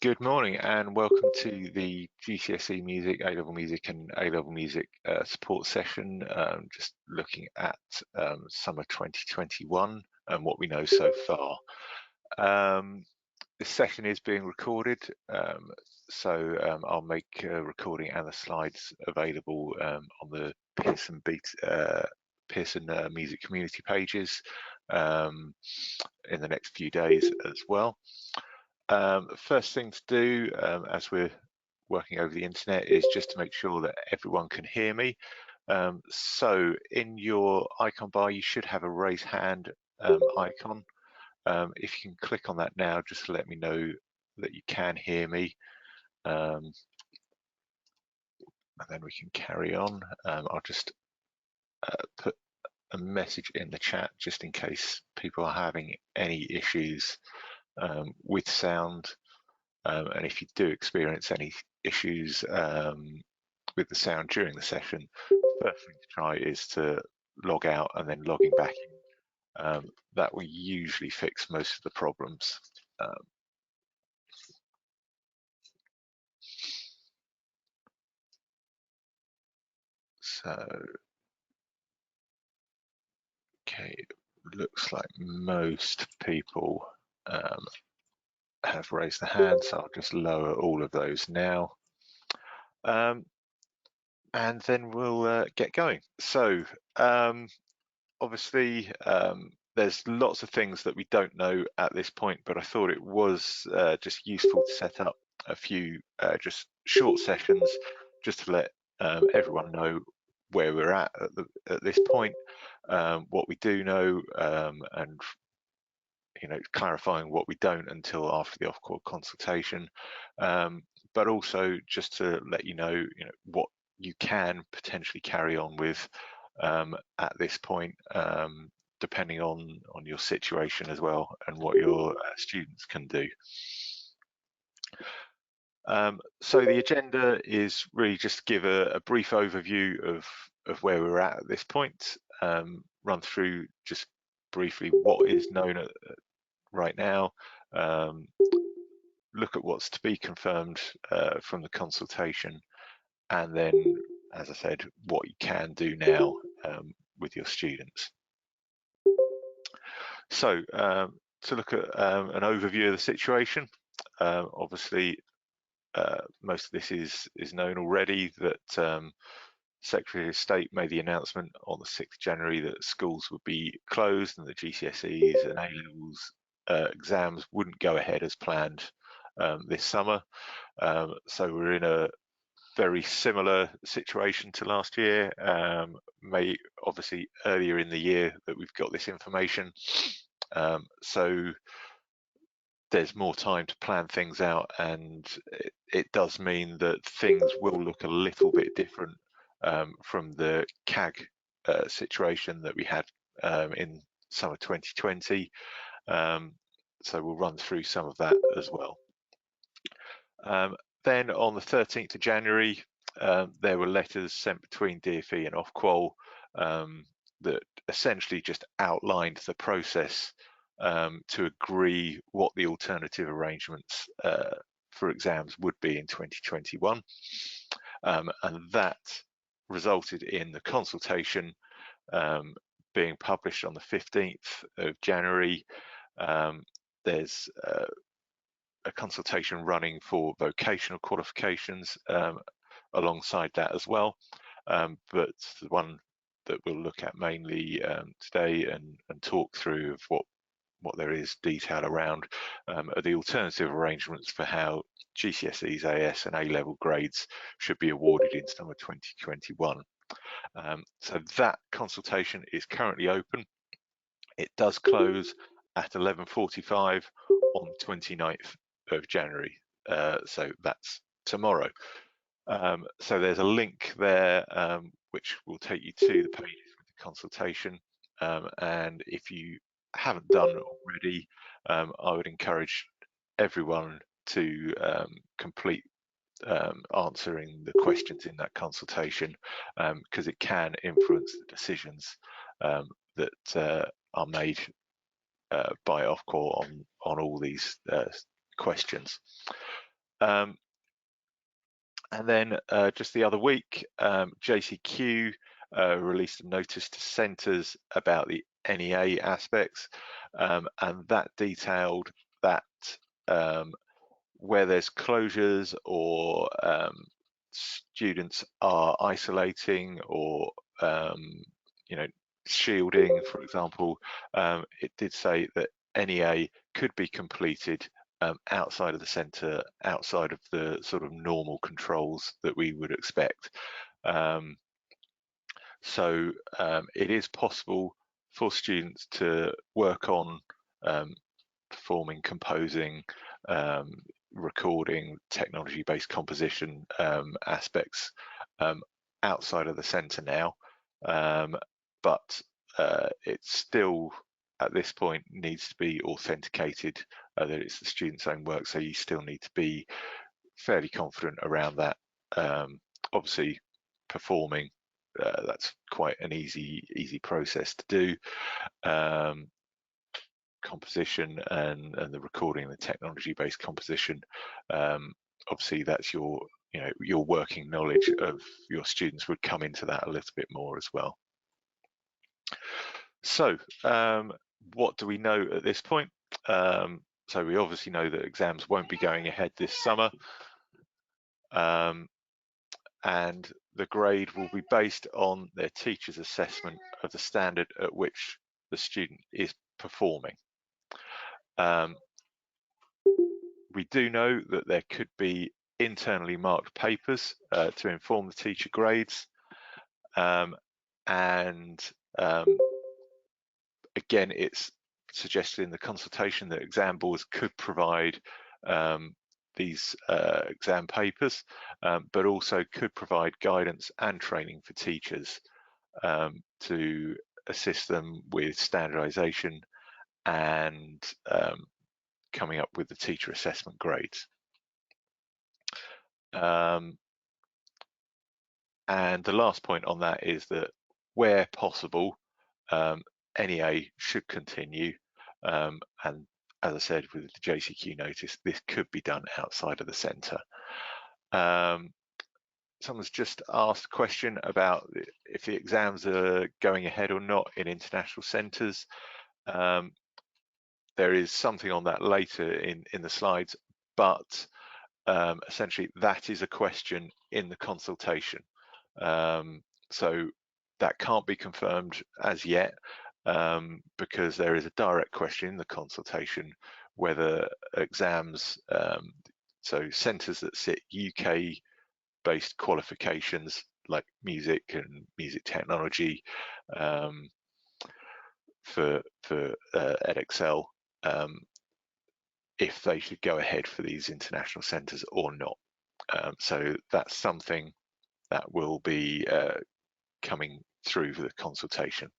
Good morning and welcome to the GCSE Music, A-Level Music and A-Level Music support session, just looking at summer 2021 and what we know so far. This session is being recorded, so I'll make a recording and the slides available on the Pearson Music community pages in the next few days as well. First thing to do, as we're working over the internet, is just to make sure that everyone can hear me. So in your icon bar, you should have a raise hand icon. If you can click on that now, just to let me know that you can hear me. And then we can carry on. I'll just put a message in the chat just in case people are having any issues with sound. And if you do experience any issues with the sound during the session, the first thing to try is to log out and then logging back in. That will usually fix most of the problems. Okay, looks like most people have raised their hands, so I'll just lower all of those now. And then we'll get going. So obviously there's lots of things that we don't know at this point, but I thought it was just useful to set up a few just short sessions just to let everyone know where we're at this point, what we do know, and clarifying what we don't until after the off-call consultation, but also just to let you know what you can potentially carry on with at this point, depending on your situation as well and what your students can do. So the agenda is really just to give a brief overview of where we're at this point, run through just briefly what is known right now, look at what's to be confirmed from the consultation, and then, as I said, what you can do now with your students. So to look at an overview of the situation, obviously most of this is known already, that Secretary of State made the announcement on the 6th of January that schools would be closed and the GCSEs and A-levels exams wouldn't go ahead as planned this summer. So we're in a very similar situation to last year. Obviously earlier in the year that we've got this information, so there's more time to plan things out, and it does mean that things will look a little bit different from the CAG situation that we had in summer 2020. So we'll run through some of that as well. Then on the 13th of January, there were letters sent between DfE and Ofqual that essentially just outlined the process to agree what the alternative arrangements for exams would be in 2021. And that resulted in the consultation being published on the 15th of January. There's a consultation running for vocational qualifications alongside that as well, but the one that we'll look at mainly today and talk through of what there is detail around are the alternative arrangements for how GCSEs, AS and A-level grades should be awarded in summer 2021. So that consultation is currently open. It does close at 11:45 on the 29th of January, so that's tomorrow. So there's a link there which will take you to the pages with the consultation, and if you haven't done it already, I would encourage everyone to complete answering the questions in that consultation, because it can influence the decisions that are made by Ofqual on all these questions. And then just the other week, JCQ released a notice to centres about the NEA aspects, and that detailed that where there's closures or students are isolating or shielding, for example, it did say that NEA could be completed outside of the centre, outside of the sort of normal controls that we would expect. So it is possible for students to work on performing, composing, recording, technology-based composition aspects outside of the centre now, but it still at this point needs to be authenticated that it's the student's own work, so you still need to be fairly confident around that. Obviously performing, that's quite an easy process to do. Composition and the recording and the technology-based composition, obviously that's your working knowledge of your students would come into that a little bit more as well. So what do we know at this point? So we obviously know that exams won't be going ahead this summer, and the grade will be based on their teacher's assessment of the standard at which the student is performing. We do know that there could be internally marked papers to inform the teacher grades, and again, it's suggested in the consultation that exam boards could provide these exam papers, but also could provide guidance and training for teachers to assist them with standardization and coming up with the teacher assessment grades. And the last point on that is that where possible, NEA should continue, and as I said with the JCQ notice, this could be done outside of the centre. Someone's just asked a question about if the exams are going ahead or not in international centres. There is something on that later in the slides, but essentially that is a question in the consultation. So that can't be confirmed as yet, because there is a direct question in the consultation whether exams, so centres that sit UK-based qualifications like music and music technology for Edexcel, if they should go ahead for these international centres or not. So that's something that will be coming through for the consultation.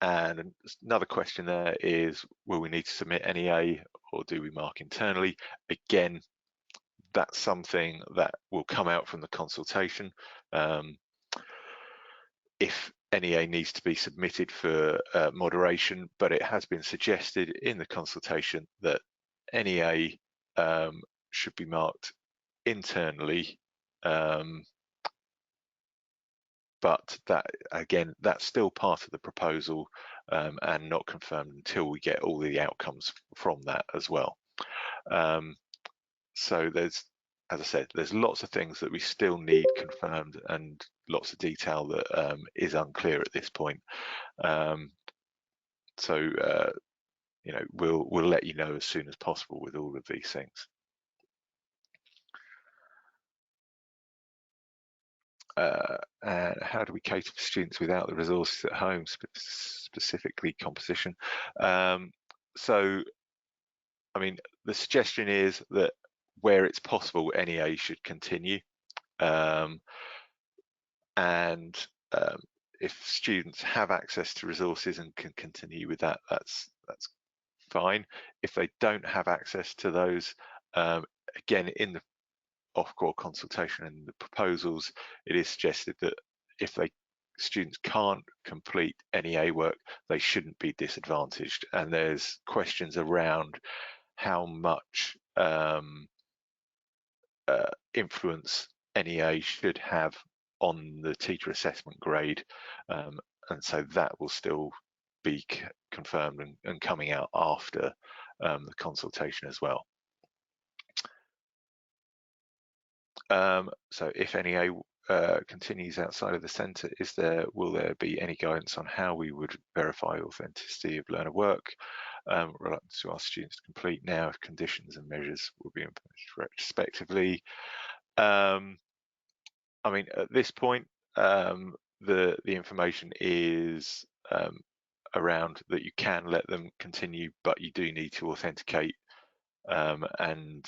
And another question there is, will we need to submit NEA or do we mark internally? Again, that's something that will come out from the consultation. If NEA needs to be submitted for moderation, but it has been suggested in the consultation that NEA should be marked internally, but that again, that's still part of the proposal and not confirmed until we get all the outcomes from that as well. So there's, as I said, there's lots of things that we still need confirmed and lots of detail that is unclear at this point. So we'll let you know as soon as possible with all of these things. And how do we cater for students without the resources at home, specifically composition? So, I mean, the suggestion is that where it's possible, NEA should continue. And if students have access to resources and can continue with that, that's fine. If they don't have access to those, again, in the Ofqual consultation and the proposals, it is suggested that if they students can't complete NEA work, they shouldn't be disadvantaged. And there's questions around how much influence NEA should have on the teacher assessment grade, and so that will still be confirmed and coming out after the consultation as well. So if NEA continues outside of the centre, will there be any guidance on how we would verify authenticity of learner work? Reluctant to ask students to complete now if conditions and measures will be implemented retrospectively. I mean, at this point, the information is around that you can let them continue, but you do need to authenticate and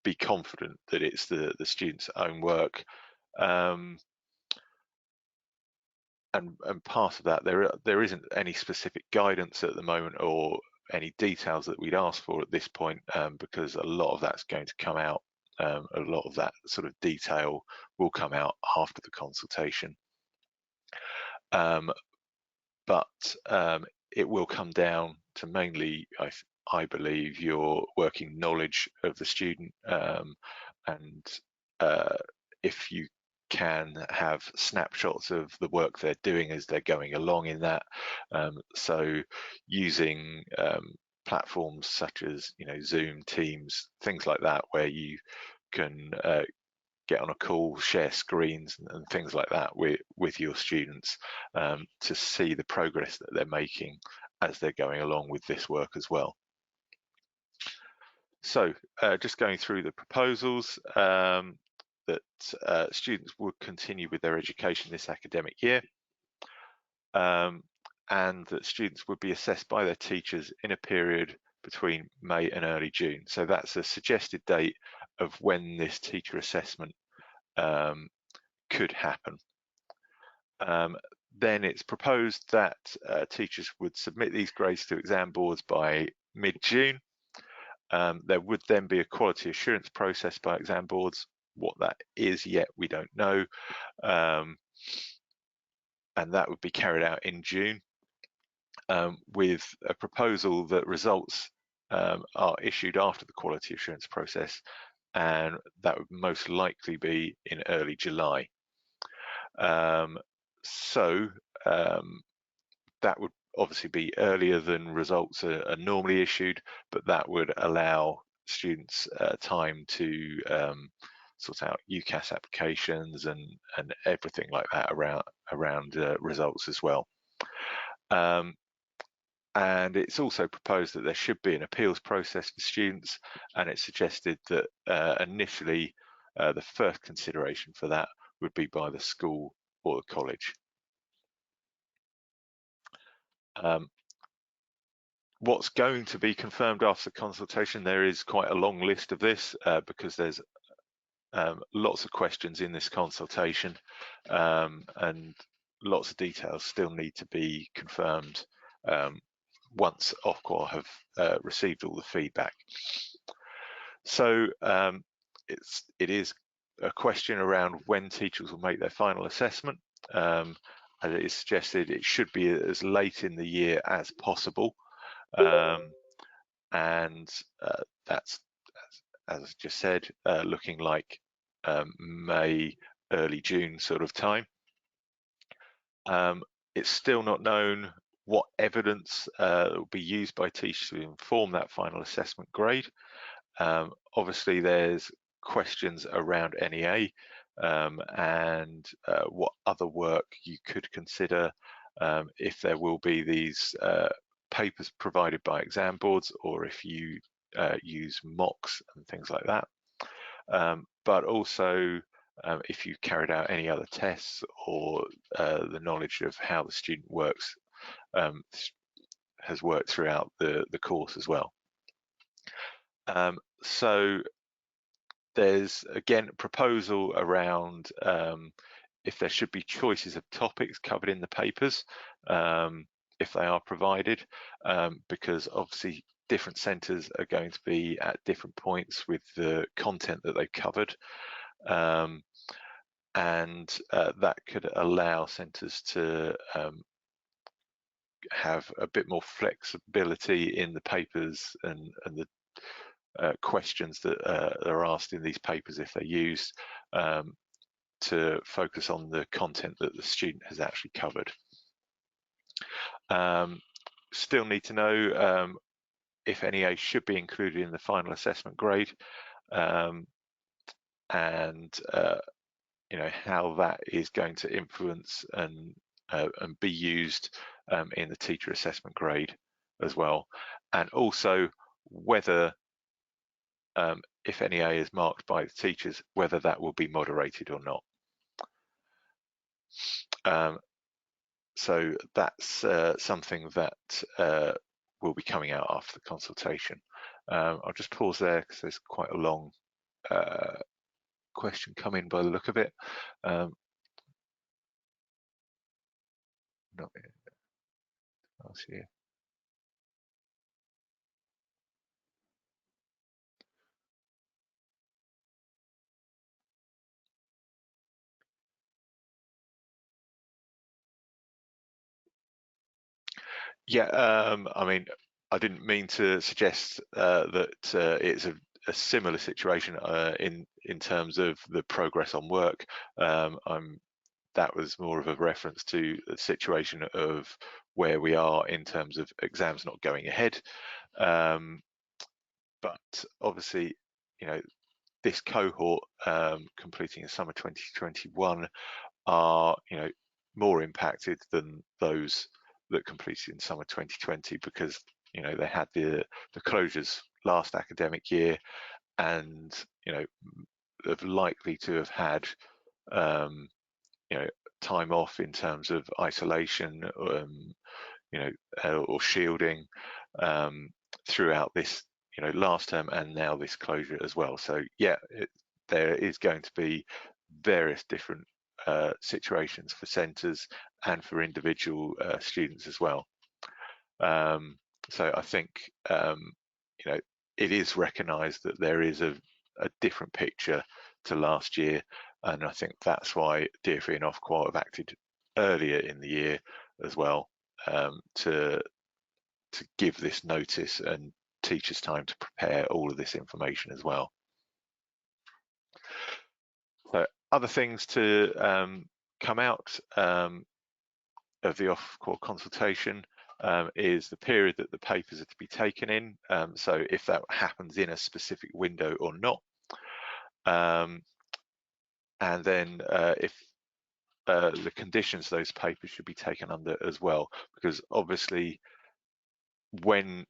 be confident that it's the student's own work. And part of that, there isn't any specific guidance at the moment or any details that we'd ask for at this point, because a lot of that's going to come out. A lot of that sort of detail will come out after the consultation. But it will come down to mainly, I believe, your working knowledge of the student, and if you can have snapshots of the work they're doing as they're going along in that. So using platforms such as Zoom, Teams, things like that, where you can get on a call, share screens and things like that with your students, to see the progress that they're making as they're going along with this work as well. So just going through the proposals, that students would continue with their education this academic year, and that students would be assessed by their teachers in a period between May and early June. So that's a suggested date of when this teacher assessment could happen. Then it's proposed that teachers would submit these grades to exam boards by mid-June. There would then be a quality assurance process by exam boards. What that is yet, we don't know. And that would be carried out in June, with a proposal that results are issued after the quality assurance process, and that would most likely be in early July. So that would obviously be earlier than results are normally issued, but that would allow students time to sort out UCAS applications and everything like that around results as well. And it's also proposed that there should be an appeals process for students, and it's suggested that initially the first consideration for that would be by the school or the college. What's going to be confirmed after the consultation, there is quite a long list of this, because there's lots of questions in this consultation, and lots of details still need to be confirmed once Ofqual have received all the feedback. So it is a question around when teachers will make their final assessment. As it is suggested, it should be as late in the year as possible, and that's, as I just said, looking like May, early June sort of time. It's still not known what evidence will be used by teachers to inform that final assessment grade. Obviously, there's questions around NEA, and what other work you could consider if there will be these papers provided by exam boards, or if you use mocks and things like that. But also if you carried out any other tests, or the knowledge of how the student works has worked throughout the course as well. So there's again a proposal around if there should be choices of topics covered in the papers, if they are provided, because obviously different centres are going to be at different points with the content that they've covered. and that could allow centres to have a bit more flexibility in the papers and the questions that are asked in these papers if they're used, to focus on the content that the student has actually covered. Still need to know if NEA should be included in the final assessment grade, and how that is going to influence and be used in the teacher assessment grade as well, and also whether if NEA is marked by the teachers, whether that will be moderated or not. So that's something that will be coming out after the consultation. I'll just pause there because there's quite a long question coming by the look of it. Not else here. Yeah, I mean, I didn't mean to suggest that it's a similar situation in terms of the progress on work. That was more of a reference to the situation of where we are in terms of exams not going ahead. But obviously, this cohort completing in summer 2021 are, more impacted than those that completed in summer 2020 because, they had the closures last academic year and, have likely to have had, time off in terms of isolation, or shielding throughout this, last term and now this closure as well. So yeah, there is going to be various different situations for centres and for individual students as well. So I think it is recognised that there is a different picture to last year, and I think that's why DfE and Ofqual have acted earlier in the year as well, to give this notice and teachers time to prepare all of this information as well. So other things to come out of the Ofqual consultation is the period that the papers are to be taken in, so if that happens in a specific window or not, and then if the conditions those papers should be taken under as well, because obviously when,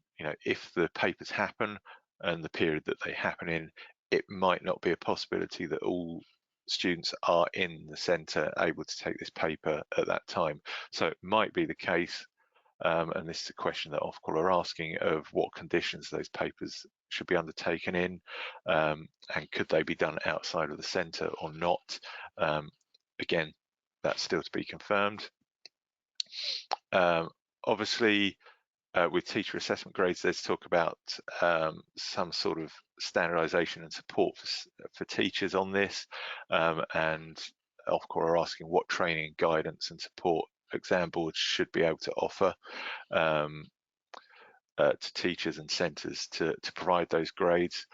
if the papers happen and the period that they happen in, it might not be a possibility that all students are in the centre able to take this paper at that time. So it might be the case, and this is a question that Ofqual are asking, of what conditions those papers should be undertaken in, and could they be done outside of the centre or not. Again, that's still to be confirmed. Obviously, with teacher assessment grades, there's talk about some sort of standardisation and support for teachers on this, and Ofqual are asking what training, guidance and support exam boards should be able to offer to teachers and centres to provide those grades.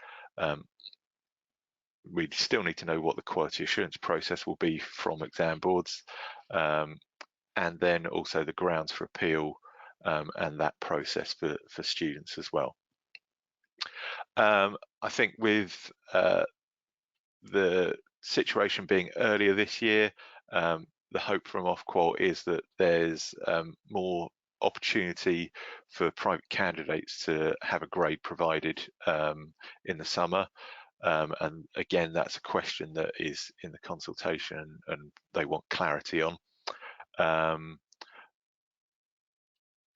We still need to know what the quality assurance process will be from exam boards, and then also the grounds for appeal, and that process for students as well. I think with the situation being earlier this year, the hope from Ofqual is that there's more opportunity for private candidates to have a grade provided in the summer. And again, that's a question that is in the consultation and they want clarity on.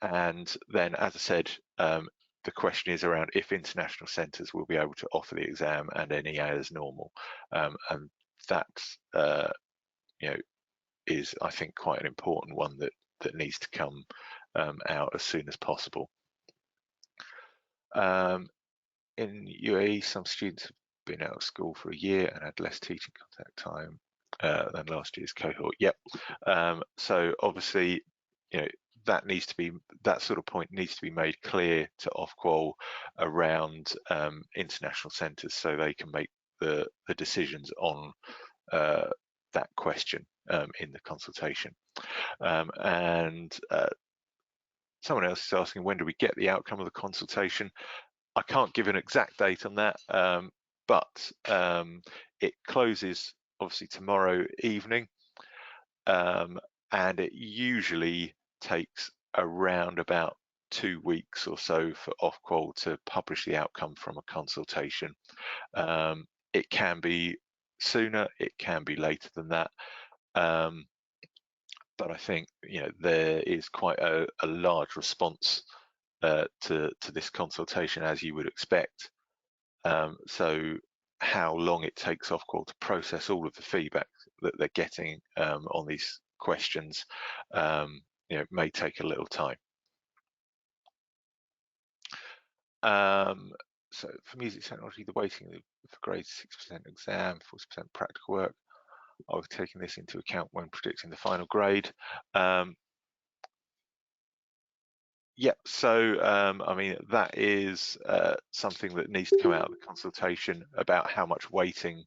And then, as I said, the question is around if international centres will be able to offer the exam and NEA as normal. And that, is, I think, quite an important one that needs to come out as soon as possible. In UAE, some students have been out of school for a year and had less teaching contact time. than last year's cohort. Yep. So obviously, that sort of point needs to be made clear to Ofqual around international centres, so they can make the decisions on that question in the consultation. And someone else is asking, when do we get the outcome of the consultation? I can't give an exact date on that, but it closes obviously tomorrow evening, and it usually takes around about 2 weeks or so for Ofqual to publish the outcome from a consultation. It can be sooner, it can be later than that, but I think there is quite a large response to this consultation, as you would expect. So how long it takes Ofqual to process all of the feedback that they're getting on these questions may take a little time. So for music technology, the weighting for grades 6% exam, 40% practical work. I was taking this into account when predicting the final grade. Yep, so I mean, that is something that needs to come out of the consultation about how much weighting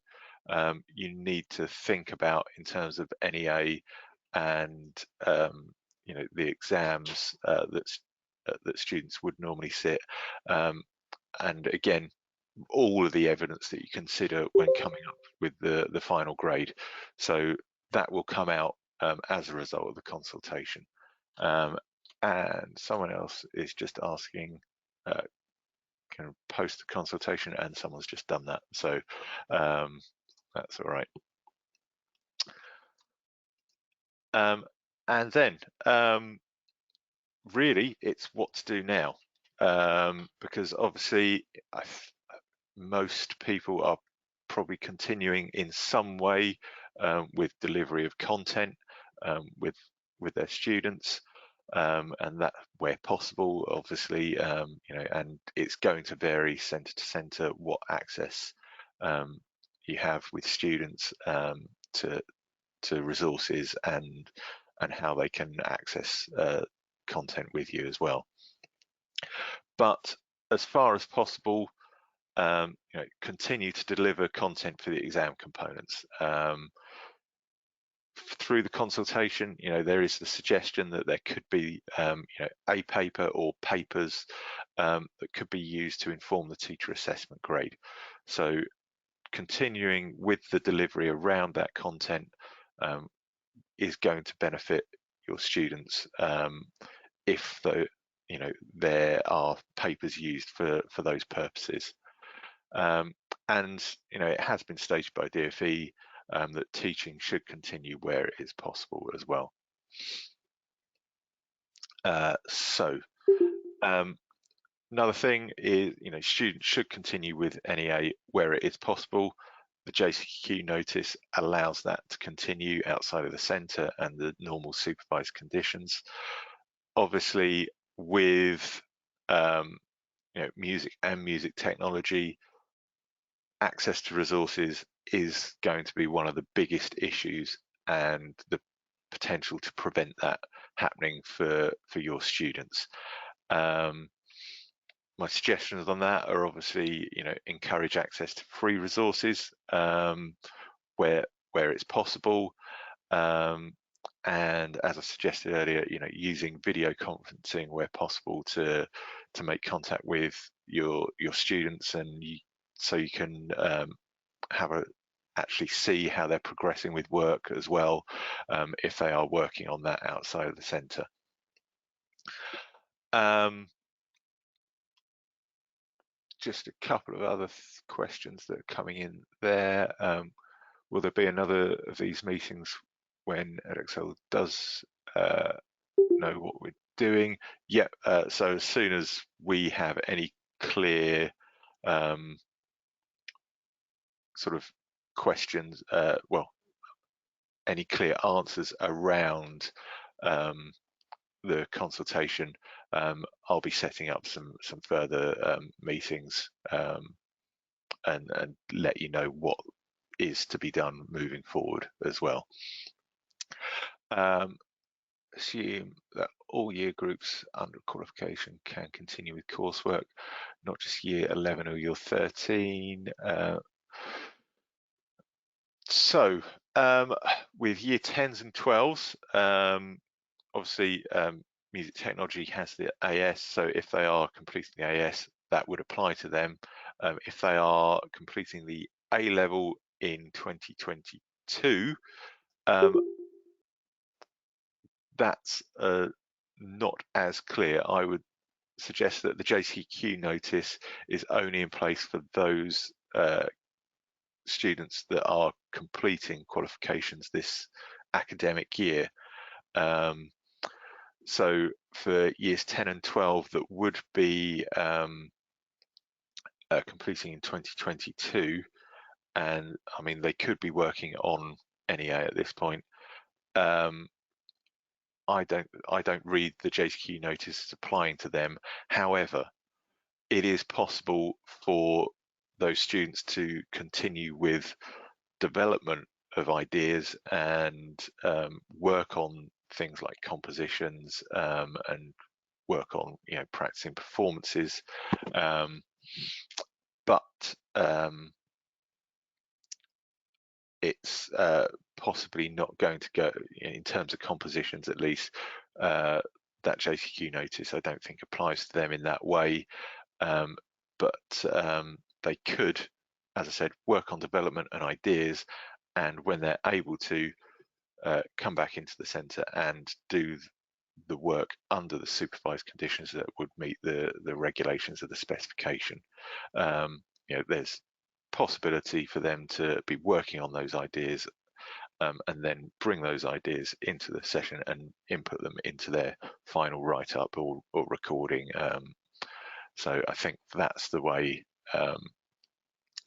you need to think about in terms of NEA and the exams that students would normally sit. And again, all of the evidence that you consider when coming up with the final grade. So that will come out as a result of the consultation. And someone else is just asking, can I post the consultation, and someone's just done that. So that's all right. And then really it's what to do now, because obviously most people are probably continuing in some way with delivery of content with their students, and that where possible, obviously, and it's going to vary centre to centre what access you have with students to resources and how they can access content with you as well. But as far as possible, continue to deliver content for the exam components. Through the consultation, there is the suggestion that there could be a paper or papers that could be used to inform the teacher assessment grade. So continuing with the delivery around that content is going to benefit your students if there are papers used for those purposes. And it has been stated by DfE that teaching should continue where it is possible as well. Another thing is, students should continue with NEA where it is possible. The JCQ notice allows that to continue outside of the centre and the normal supervised conditions. Obviously, with music and music technology, access to resources is going to be one of the biggest issues, and the potential to prevent that happening for your students. My suggestions on that are obviously, encourage access to free resources where it's possible, and as I suggested earlier, using video conferencing where possible to make contact with your students, and so you can actually see how they're progressing with work as well, if they are working on that outside of the centre. Just a couple of other questions that are coming in there. Will there be another of these meetings when Edexcel does know what we're doing? Yeah, so as soon as we have any clear sort of questions, any clear answers around the consultation, I'll be setting up some further meetings and let you know what is to be done moving forward as well. Assume that all year groups under qualification can continue with coursework, not just year 11 or year 13. So with year 10s and 12s, obviously music technology has the AS, so if they are completing the AS, that would apply to them. If they are completing the A level in 2022, that's not as clear. I would suggest that the JCQ notice is only in place for those students that are completing qualifications this academic year. So for years 10 and 12 that would be completing in 2022, and I mean they could be working on NEA at this point, I don't read the JCQ notice as applying to them. However, it is possible for those students to continue with development of ideas and work on things like compositions and work on practicing performances, but it's possibly not going to go, in terms of compositions at least, that JCQ notice I don't think applies to them in that way, but they could, as I said, work on development and ideas, and when they're able to, come back into the centre and do the work under the supervised conditions that would meet the regulations of the specification. There's possibility for them to be working on those ideas and then bring those ideas into the session and input them into their final write-up or recording. So I think that's the way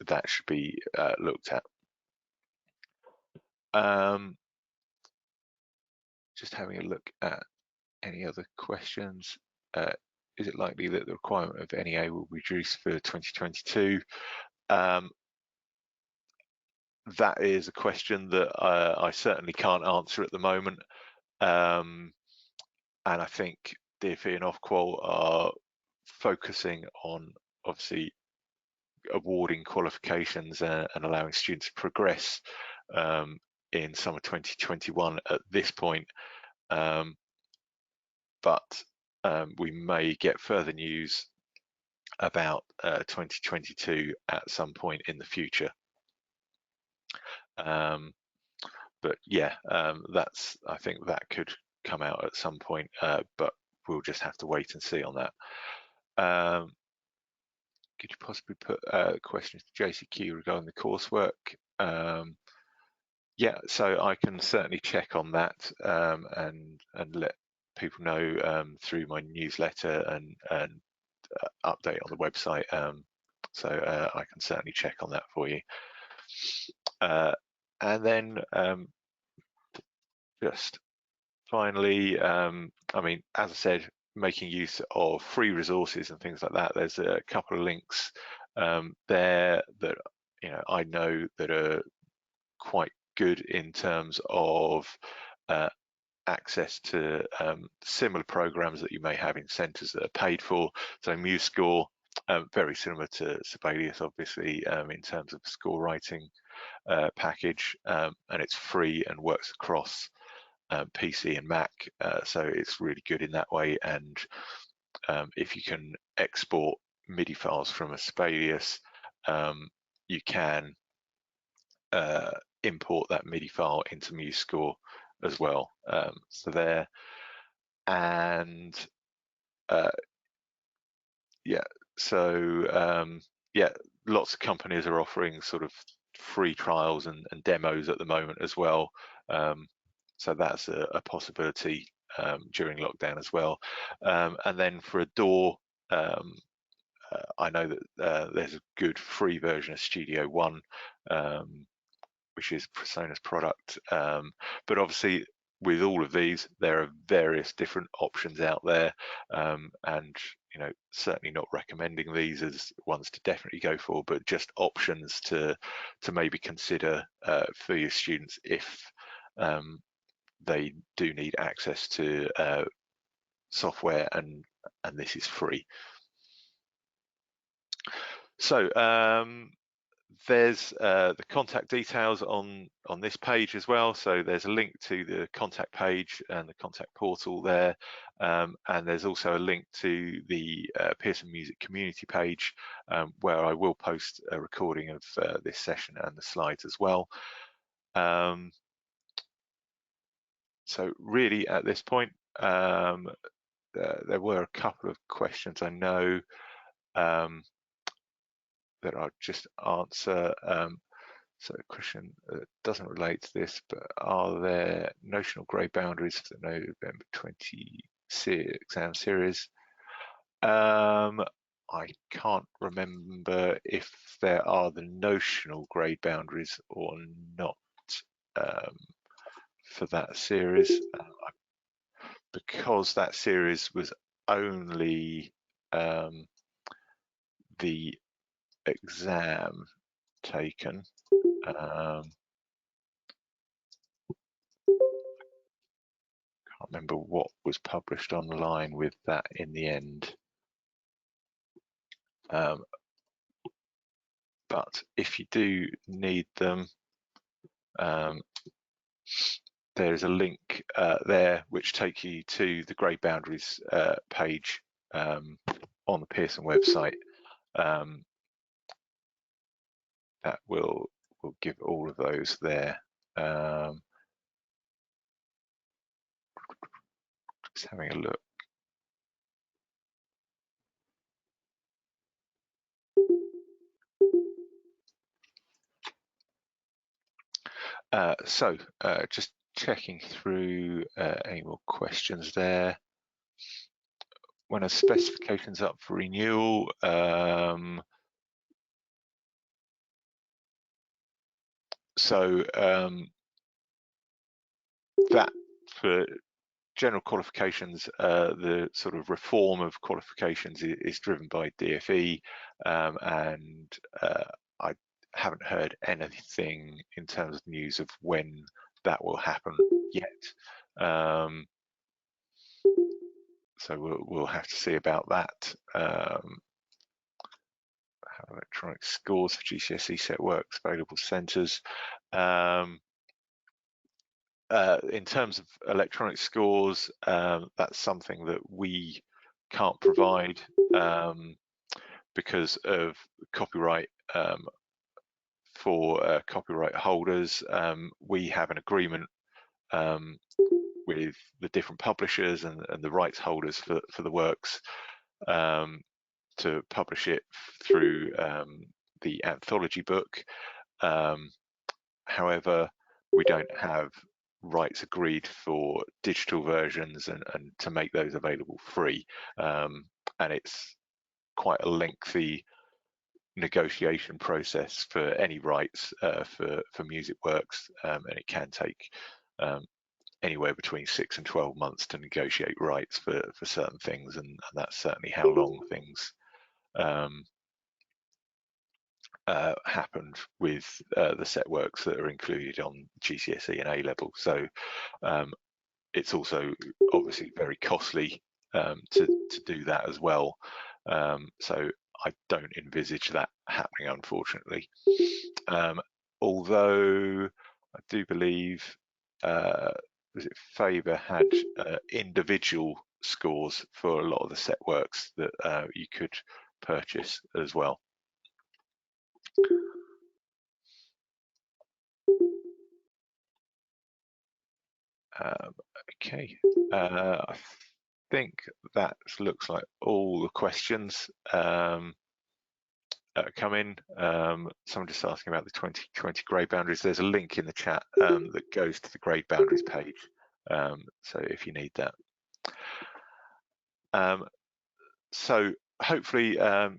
that should be looked at. Just having a look at any other questions. Is it likely that the requirement of NEA will be reduced for 2022? That is a question that I certainly can't answer at the moment. And I think DfE and Ofqual are focusing on obviously awarding qualifications and allowing students to progress in summer 2021 at this point. But we may get further news about 2022 at some point in the future. But yeah, I think that could come out at some point, but we'll just have to wait and see on that. Could you possibly put questions to JCQ regarding the coursework? Yeah, so I can certainly check on that and let people know through my newsletter and update on the website. So I can certainly check on that for you. And then just finally, I mean, as I said, making use of free resources and things like that. There's a couple of links there that I know that are quite good in terms of access to similar programs that you may have in centres that are paid for. So MuseScore, very similar to Sibelius, obviously, in terms of score writing package, and it's free and works across PC and Mac, so it's really good in that way. And if you can export MIDI files from a Sibelius, you can import that MIDI file into MuseScore as well. So there, and yeah, so yeah, lots of companies are offering sort of free trials and demos at the moment as well. So that's a possibility during lockdown as well. And then for a DAW, I know that there's a good free version of Studio One, which is Persona's product. But obviously with all of these, there are various different options out there, and certainly not recommending these as ones to definitely go for, but just options to maybe consider for your students if they do need access to software, and this is free. So there's the contact details on this page as well. So there's a link to the contact page and the contact portal there, and there's also a link to the Pearson Music community page, where I will post a recording of this session and the slides as well. So really at this point, there were a couple of questions I know that I'll just answer. So a question that doesn't relate to this, but are there notional grade boundaries for the November 20 exam series? I can't remember if there are the notional grade boundaries or not for that series, because that series was only the exam taken. Can't remember what was published online with that in the end. But if you do need them, there's a link there which takes you to the grade boundaries page on the Pearson website, that will give all of those there. Just having a look. So just checking through any more questions there. When a specification's up for renewal, that for general qualifications, the sort of reform of qualifications is driven by DfE, and I haven't heard anything in terms of news of when that will happen yet. So we'll have to see about that. How electronic scores for GCSE set works, available centres. In terms of electronic scores, that's something that we can't provide because of copyright. For copyright holders, we have an agreement with the different publishers and the rights holders for the works to publish it through the anthology book. However, we don't have rights agreed for digital versions and to make those available free, and it's quite a lengthy negotiation process for any rights for music works, and it can take anywhere between 6 and 12 months to negotiate rights for certain things, and that's certainly how long things happened with the set works that are included on GCSE and A-level. So it's also obviously very costly to do that as well. So I don't envisage that happening, unfortunately. Although I do believe was it Faber had individual scores for a lot of the set works that you could purchase as well. Okay, I think that looks like all the questions come in. Someone just asking about the 2020 grade boundaries. There's a link in the chat that goes to the grade boundaries page, so if you need that. So hopefully, I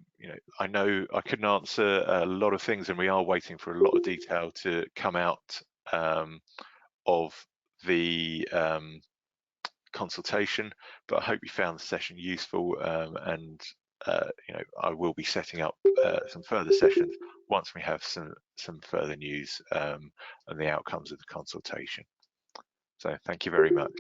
know I couldn't answer a lot of things, and we are waiting for a lot of detail to come out of the consultation, but I hope you found the session useful, and I will be setting up some further sessions once we have some further news and the outcomes of the consultation. So thank you very much.